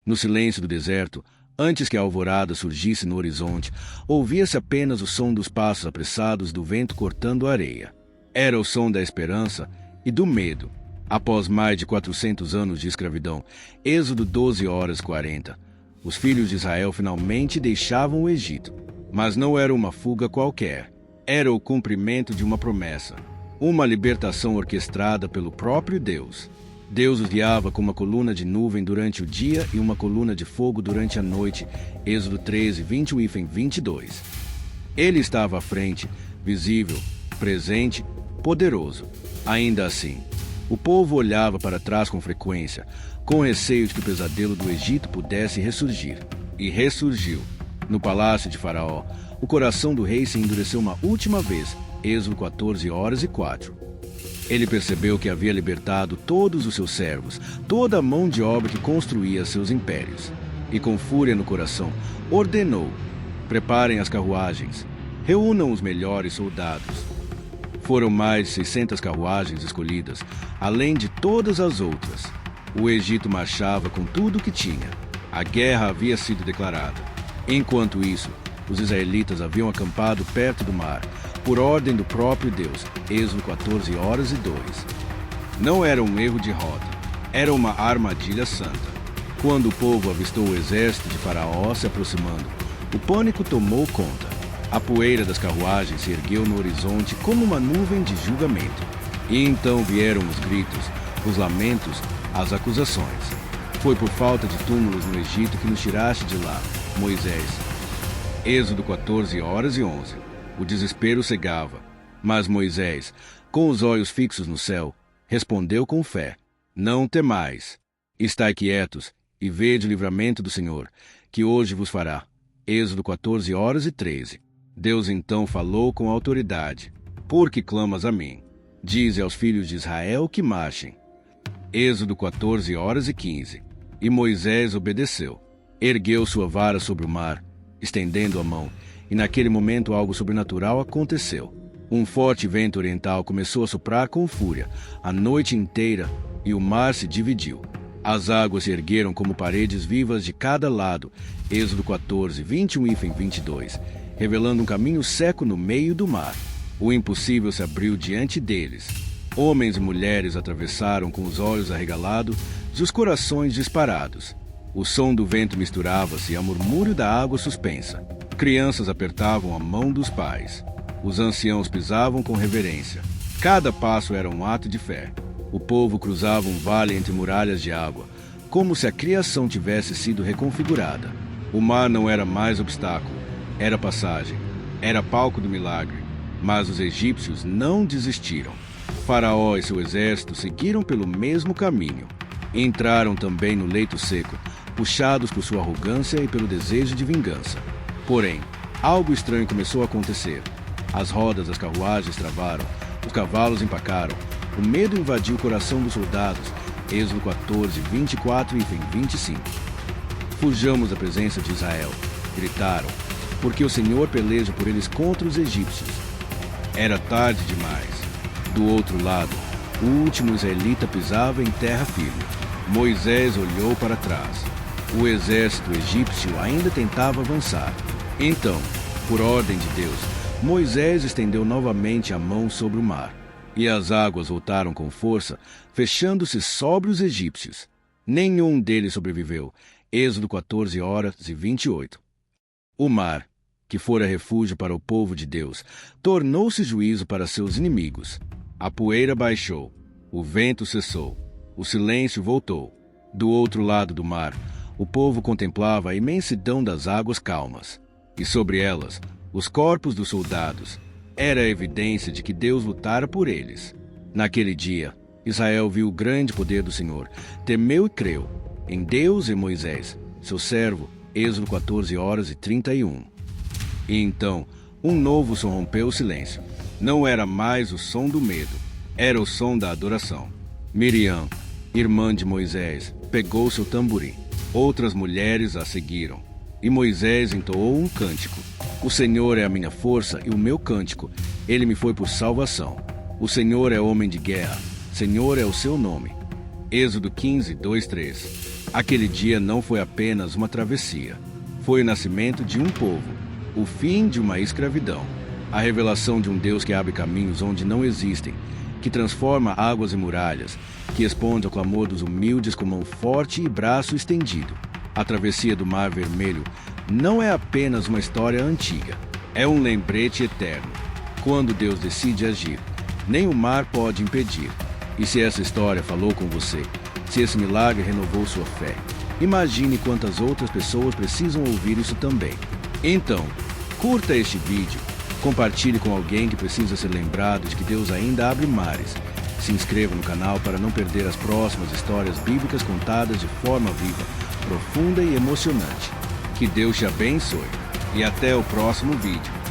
No silêncio do deserto, antes que a alvorada surgisse no horizonte, ouvia-se apenas o som dos passos apressados do vento cortando a areia. Era o som da esperança e do medo. Após mais de 400 anos de escravidão, Êxodo 12:40, os filhos de Israel finalmente deixavam o Egito. Mas não era uma fuga qualquer. Era o cumprimento de uma promessa. Uma libertação orquestrada pelo próprio Deus. Deus os guiava com uma coluna de nuvem durante o dia e uma coluna de fogo durante a noite. Êxodo 13:21-22. Ele estava à frente, visível, presente, poderoso. Ainda assim, o povo olhava para trás com frequência, com receio de que o pesadelo do Egito pudesse ressurgir. E ressurgiu. No palácio de Faraó, o coração do rei se endureceu uma última vez. Êxodo 14:04. Ele percebeu que havia libertado todos os seus servos, toda a mão de obra que construía seus impérios. E com fúria no coração, ordenou: preparem as carruagens, reúnam os melhores soldados. Foram mais de 600 carruagens escolhidas, além de todas as outras. O Egito marchava com tudo o que tinha. A guerra havia sido declarada. Enquanto isso, os israelitas haviam acampado perto do mar, por ordem do próprio Deus. Êxodo 14:02. Não era um erro de rota, era uma armadilha santa. Quando o povo avistou o exército de Faraó se aproximando, o pânico tomou conta. A poeira das carruagens se ergueu no horizonte como uma nuvem de julgamento. E então vieram os gritos, os lamentos, as acusações. Foi por falta de túmulos no Egito que nos tiraste de lá, Moisés. Êxodo 14:11. O desespero cegava. Mas Moisés, com os olhos fixos no céu, respondeu com fé: não temais. Estai quietos e vede o livramento do Senhor, que hoje vos fará. Êxodo 14:13. Deus então falou com autoridade: por que clamas a mim? Dize aos filhos de Israel que marchem. Êxodo 14:15. E Moisés obedeceu. Ergueu sua vara sobre o mar, estendendo a mão, e naquele momento algo sobrenatural aconteceu. Um forte vento oriental começou a soprar com fúria a noite inteira, e o mar se dividiu. As águas se ergueram como paredes vivas de cada lado. Êxodo 14:21-22, revelando um caminho seco no meio do mar. O impossível se abriu diante deles. Homens e mulheres atravessaram com os olhos arregalados e os corações disparados. O som do vento misturava-se ao murmúrio da água suspensa. Crianças apertavam a mão dos pais. Os anciãos pisavam com reverência. Cada passo era um ato de fé. O povo cruzava um vale entre muralhas de água, como se a criação tivesse sido reconfigurada. O mar não era mais obstáculo, era passagem, era palco do milagre. Mas os egípcios não desistiram. Faraó e seu exército seguiram pelo mesmo caminho. Entraram também no leito seco, puxados por sua arrogância e pelo desejo de vingança. Porém, algo estranho começou a acontecer. As rodas das carruagens travaram, os cavalos empacaram, o medo invadiu o coração dos soldados. Êxodo 14:24-25. Fujamos da presença de Israel, gritaram, porque o Senhor peleja por eles contra os egípcios. Era tarde demais. Do outro lado, o último israelita pisava em terra firme. Moisés olhou para trás. O exército egípcio ainda tentava avançar. Então, por ordem de Deus, Moisés estendeu novamente a mão sobre o mar, e as águas voltaram com força, fechando-se sobre os egípcios. Nenhum deles sobreviveu. Êxodo 14:28. O mar, que fora refúgio para o povo de Deus, tornou-se juízo para seus inimigos. A poeira baixou, o vento cessou, o silêncio voltou. Do outro lado do mar, o povo contemplava a imensidão das águas calmas, e sobre elas, os corpos dos soldados. Era a evidência de que Deus lutara por eles. Naquele dia, Israel viu o grande poder do Senhor, temeu e creu em Deus e Moisés, seu servo. Êxodo 14:31. E então, um novo som rompeu o silêncio. Não era mais o som do medo, era o som da adoração. Miriam, irmã de Moisés, pegou seu tamborim. Outras mulheres a seguiram. E Moisés entoou um cântico. O Senhor é a minha força e o meu cântico. Ele me foi por salvação. O Senhor é homem de guerra. Senhor é o seu nome. Êxodo 15:2-3. Aquele dia não foi apenas uma travessia. Foi o nascimento de um povo, o fim de uma escravidão, a revelação de um Deus que abre caminhos onde não existem, que transforma águas em muralhas, que responde ao clamor dos humildes com mão forte e braço estendido. A travessia do Mar Vermelho não é apenas uma história antiga, é um lembrete eterno. Quando Deus decide agir, nem o mar pode impedir. E se essa história falou com você, se esse milagre renovou sua fé, imagine quantas outras pessoas precisam ouvir isso também. Então, curta este vídeo, compartilhe com alguém que precisa ser lembrado de que Deus ainda abre mares. Se inscreva no canal para não perder as próximas histórias bíblicas contadas de forma viva, profunda e emocionante. Que Deus te abençoe e até o próximo vídeo.